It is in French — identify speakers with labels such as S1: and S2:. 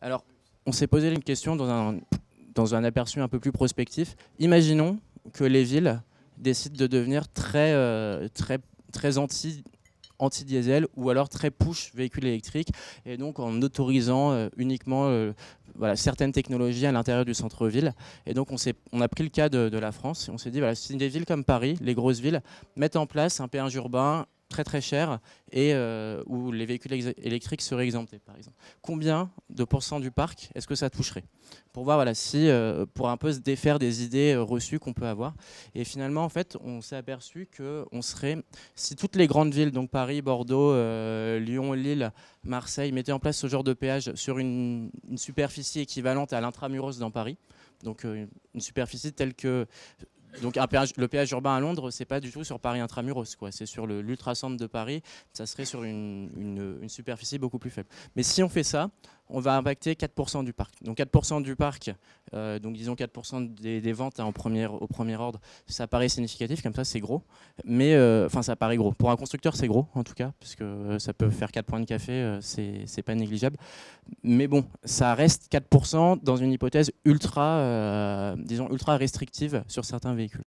S1: Alors, on s'est posé une question dans un aperçu un peu plus prospectif. Imaginons que les villes décident de devenir très anti-diesel ou alors très push véhicules électriques, et donc en autorisant uniquement voilà, certaines technologies à l'intérieur du centre-ville. Et donc on a pris le cas de la France et on s'est dit, voilà, si des villes comme Paris, les grosses villes, mettent en place un péage urbain très cher et où les véhicules électriques seraient exemptés, par exemple. Combien de pourcents du parc est-ce que ça toucherait? Pour voir, voilà, si, pour un peu se défaire des idées reçues qu'on peut avoir. Et finalement, en fait, on s'est aperçu qu'on serait, si toutes les grandes villes, donc Paris, Bordeaux, Lyon, Lille, Marseille, mettaient en place ce genre de péage sur une superficie équivalente à l'intramuros dans Paris, donc une superficie telle que donc le péage urbain à Londres, c'est pas du tout sur Paris intramuros, quoi. C'est sur l'ultra-centre de Paris, ça serait sur une superficie beaucoup plus faible. Mais si on fait ça, on va impacter 4% du parc. Donc 4% du parc, donc disons 4% des ventes, hein, au premier ordre, ça paraît significatif, comme ça c'est gros. Mais enfin ça paraît gros. Pour un constructeur c'est gros en tout cas, parce que ça peut faire 4 points de café, c'est pas négligeable. Mais bon, ça reste 4% dans une hypothèse ultra, disons ultra restrictive sur certains véhicules.